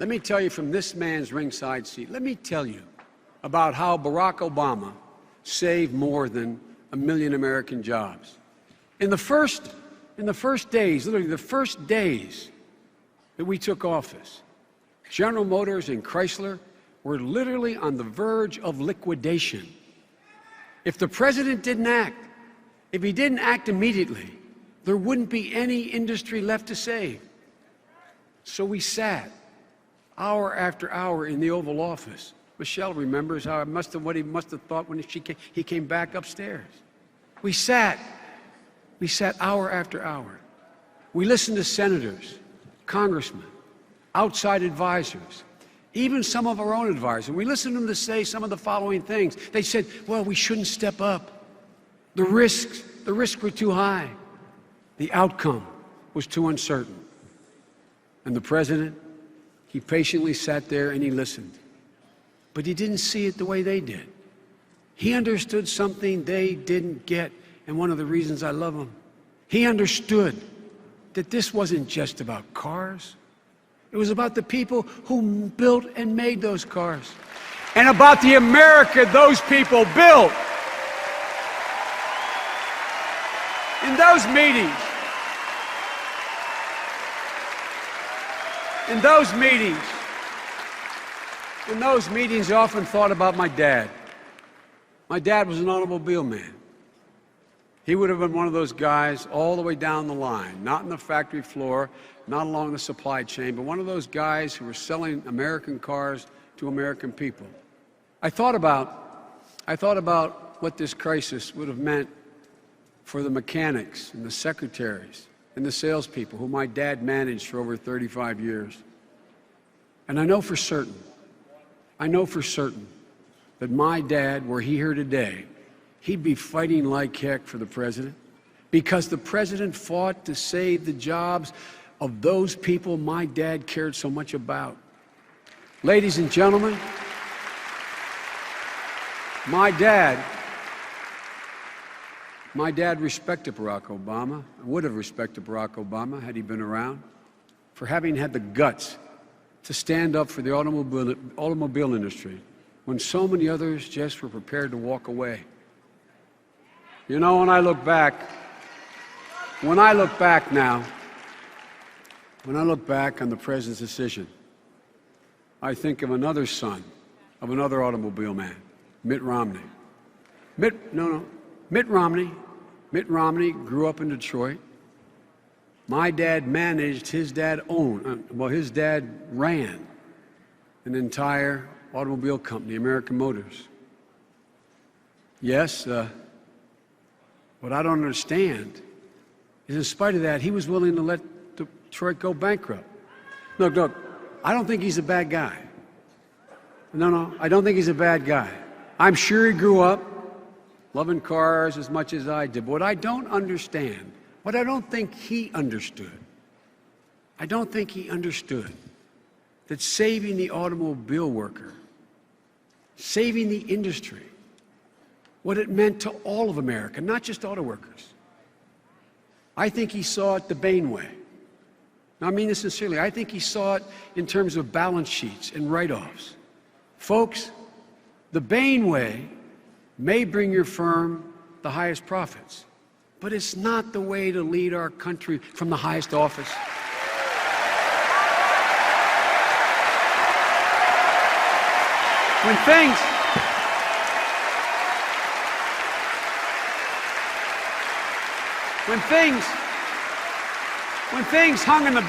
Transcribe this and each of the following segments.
Let me tell you from this man's ringside seat, let me tell you about how Barack Obama saved more than 1 million American jobs. In the first days, literally the first days that we took office, General Motors and Chrysler were literally on the verge of liquidation. If the president didn't act, if he didn't act immediately, there wouldn't be any industry left to save. So we sat hour after hour in the Oval Office. Michelle remembers how what he must have thought when he came back upstairs. We sat hour after hour. We listened to senators, congressmen, outside advisors, even some of our own advisors. We listened to them to say some of the following things. They said, well, we shouldn't step up. The risks were too high. The outcome was too uncertain. And the president, he patiently sat there and he listened. But he didn't see it the way they did. He understood something they didn't get, and one of the reasons I love him. He understood that this wasn't just about cars. It was about the people who built and made those cars, and about the America those people built. In those meetings, I often thought about my dad. My dad was an automobile man. He would have been one of those guys all the way down the line, not on the factory floor, not along the supply chain, but one of those guys who were selling American cars to American people. I thought about what this crisis would have meant for the mechanics and the secretaries and the salespeople who my dad managed for over 35 years. And I know for certain that my dad, were he here today, he'd be fighting like heck for the president, because the president fought to save the jobs of those people my dad cared so much about. Ladies and gentlemen, my dad respected Barack Obama, would have respected Barack Obama had he been around, for having had the guts to stand up for the automobile industry when so many others just were prepared to walk away. You know, when I look back on the president's decision, I think of another son of another automobile man, Mitt Romney. Mitt Romney grew up in Detroit. My dad managed, his dad ran an entire automobile company, American Motors. Yes, what I don't understand is, in spite of that, he was willing to let Detroit go bankrupt. Look, I don't think he's a bad guy. No, I don't think he's a bad guy. I'm sure he grew up loving cars as much as I did. But what I don't understand, what I don't think he understood, that saving the automobile worker, saving the industry, what it meant to all of America, not just auto workers. I think he saw it the Bain way. Now, I mean this sincerely. I think he saw it in terms of balance sheets and write-offs. Folks, the Bain way may bring your firm the highest profits, but it's not the way to lead our country from the highest office. When things hung in the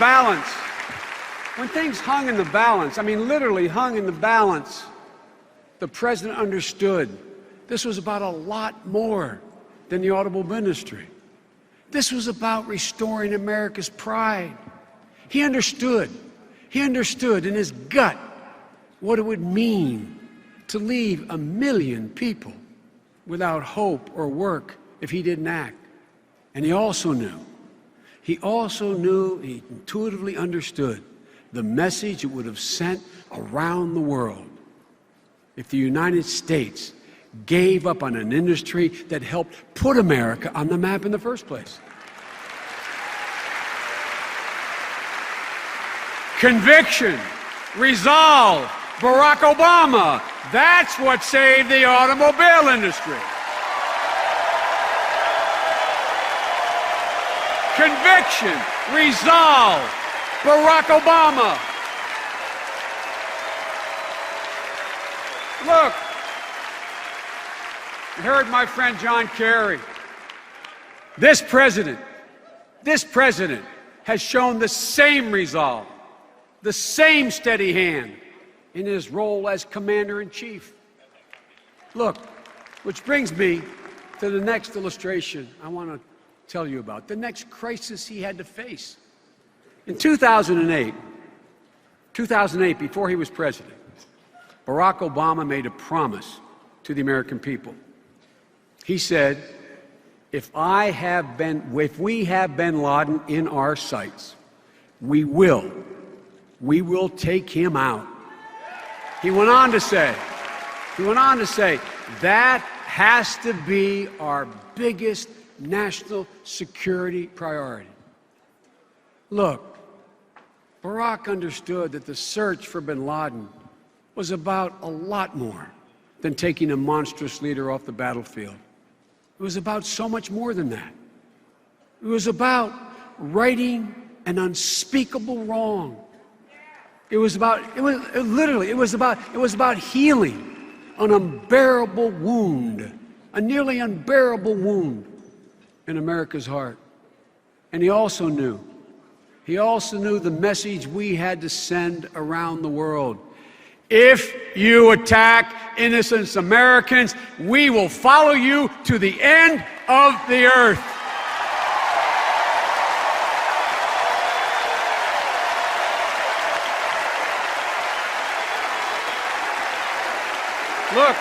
balance, I mean literally hung in the balance, the president understood this was about a lot more than the automobile industry. This was about restoring America's pride. He understood in his gut what it would mean to leave 1 million people without hope or work if he didn't act. And he intuitively understood the message it would have sent around the world if the United States gave up on an industry that helped put America on the map in the first place. Conviction Resolve. Barack Obama. That's what saved the automobile industry. Conviction. Resolve. Barack Obama. Look, you heard my friend John Kerry. This president has shown the same resolve, the same steady hand in his role as commander-in-chief. Look, which brings me to the next illustration I want to tell you about, the next crisis he had to face. In 2008, before he was president, Barack Obama made a promise to the American people. He said, if we have bin Laden in our sights, we will take him out. He went on to say, that has to be our biggest national security priority. Look, Barack understood that the search for bin Laden was about a lot more than taking a monstrous leader off the battlefield. It was about so much more than that. It was about righting an unspeakable wrong. It was about healing an unbearable wound, a nearly unbearable wound in America's heart. And he also knew the message we had to send around the world. If you attack innocent Americans, we will follow you to the end of the earth. Look,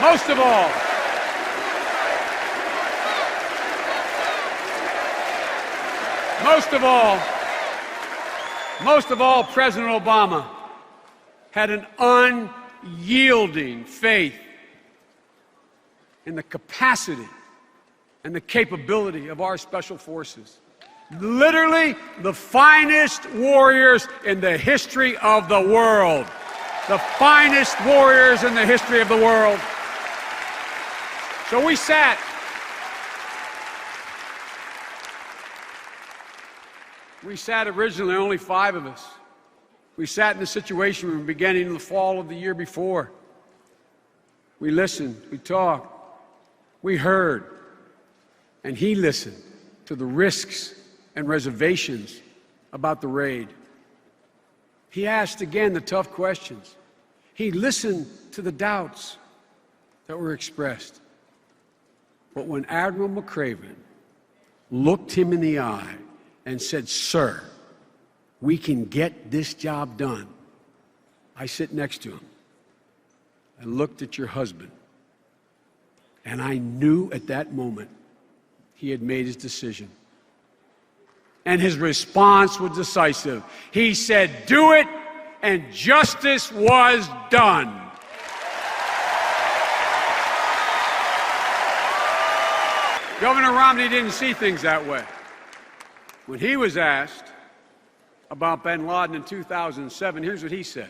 most of all, President Obama had an unyielding faith in the capacity and the capability of our special forces. Literally the finest warriors in the history of the world. The finest warriors in the history of the world. So we sat. Originally, only 5 of us. We sat in the situation we were beginning in the fall of the year before. We listened, we talked, we heard, and he listened to the risks and reservations about the raid. He asked again the tough questions. He listened to the doubts that were expressed. But when Admiral McCraven looked him in the eye and said, "Sir, we can get this job done," I sit next to him. I looked at your husband, and I knew at that moment he had made his decision. And his response was decisive. He said, "Do it," and justice was done. Governor Romney didn't see things that way. When he was asked about bin Laden in 2007, here's what he said.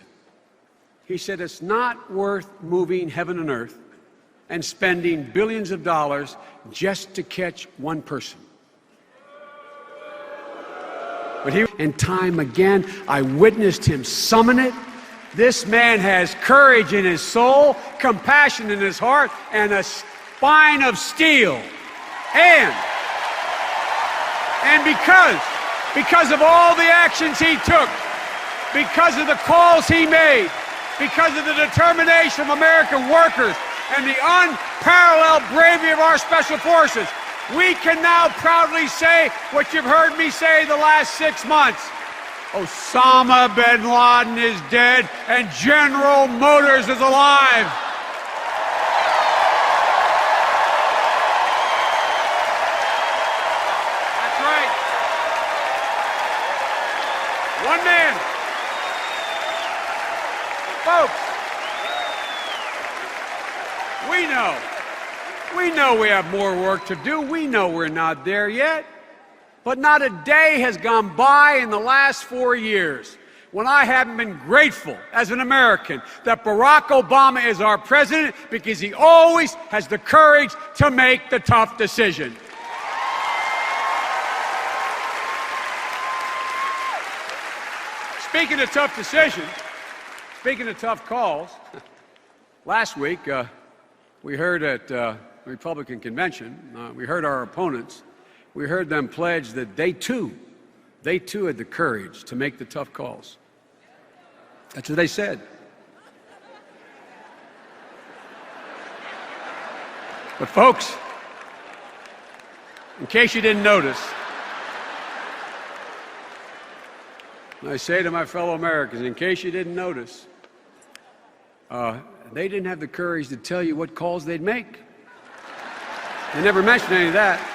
He said, "It's not worth moving heaven and earth and spending billions of dollars just to catch one person." And time again, I witnessed him summon it. This man has courage in his soul, compassion in his heart, and a spine of steel. And because of all the actions he took, because of the calls he made, because of the determination of American workers and the unparalleled bravery of our special forces, we can now proudly say what you've heard me say the last 6 months. Osama bin Laden is dead and General Motors is alive. That's right. One man. Folks, we know we have more work to do. We know we're not there yet. But not a day has gone by in the last 4 years when I haven't been grateful as an American that Barack Obama is our president, because he always has the courage to make the tough decision. Speaking of tough decisions, speaking of tough calls, last week we heard at the Republican convention, we heard our opponents, we heard them pledge that they too had the courage to make the tough calls. That's what they said. But folks, in case you didn't notice, I say to my fellow Americans, in case you didn't notice, they didn't have the courage to tell you what calls they'd make. They never mentioned any of that.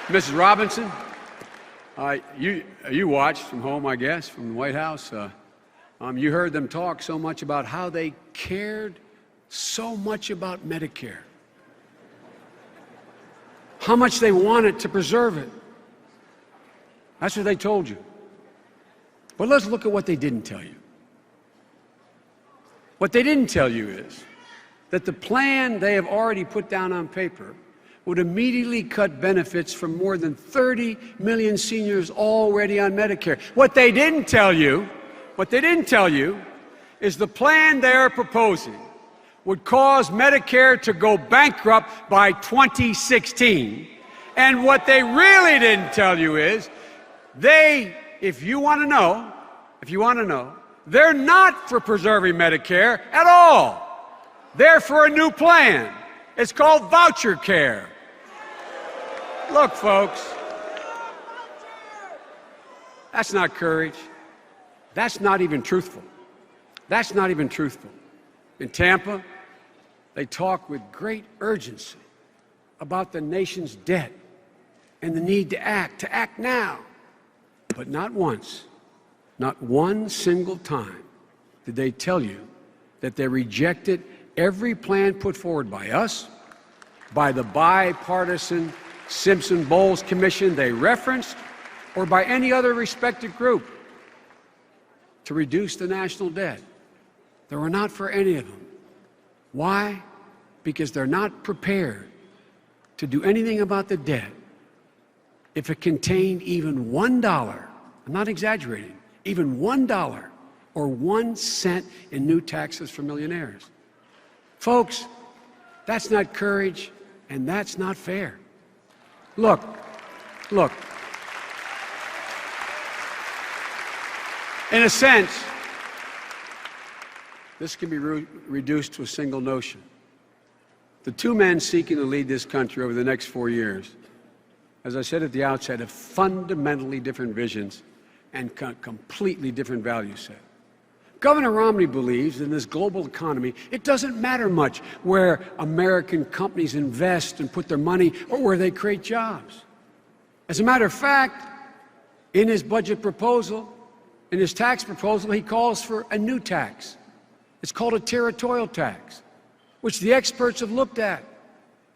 Mrs. Robinson, you watched from home, I guess, from the White House. You heard them talk so much about how they cared so much about Medicare, how much they wanted to preserve it. That's what they told you. But let's look at what they didn't tell you. What they didn't tell you is that the plan they have already put down on paper would immediately cut benefits from more than 30 million seniors already on Medicare. What they didn't tell you is the plan they're proposing would cause Medicare to go bankrupt by 2016. And what they really didn't tell you is if you want to know, they're not for preserving Medicare at all. They're for a new plan. It's called voucher care. Look, folks, that's not courage. That's not even truthful. That's not even truthful. In Tampa, they talk with great urgency about the nation's debt and the need to act now. But not once, not one single time did they tell you that they rejected every plan put forward by us, by the bipartisan Simpson-Bowles Commission they referenced, or by any other respected group to reduce the national debt. They were not for any of them. Why? Because they're not prepared to do anything about the debt if it contained even $1, I'm not exaggerating, even $1 or 1 cent in new taxes for millionaires. Folks, that's not courage, and that's not fair. Look. In a sense, this can be reduced to a single notion. The two men seeking to lead this country over the next 4 years, as I said at the outset, have fundamentally different visions and completely different value set. Governor Romney believes in this global economy, it doesn't matter much where American companies invest and put their money or where they create jobs. As a matter of fact, in his budget proposal, in his tax proposal, he calls for a new tax. It's called a territorial tax, which the experts have looked at,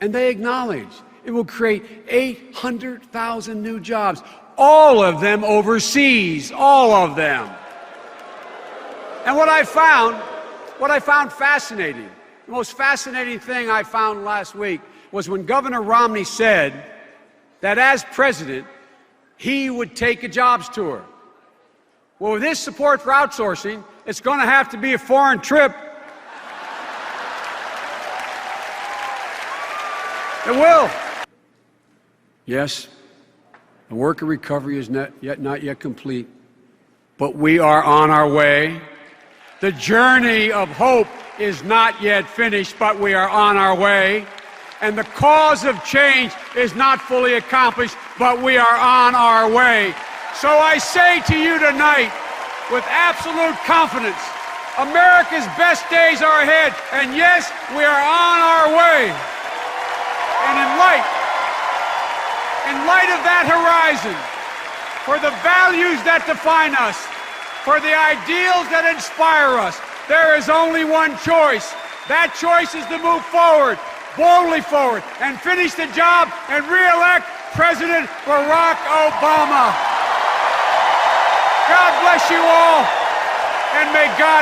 and they acknowledge it will create 800,000 new jobs, all of them overseas, all of them. And what I found fascinating, the most fascinating thing I found last week was when Governor Romney said that as president, he would take a jobs tour. Well, with this support for outsourcing, it's going to have to be a foreign trip. It will. Yes, the work of recovery is not yet complete, but we are on our way. The journey of hope is not yet finished, but we are on our way. And the cause of change is not fully accomplished, but we are on our way. So I say to you tonight, with absolute confidence, America's best days are ahead, and yes, we are on our way. And in light of that horizon, for the values that define us, for the ideals that inspire us, there is only one choice. That choice is to move forward, boldly forward and finish the job and re-elect President Barack Obama. God bless you all, and may God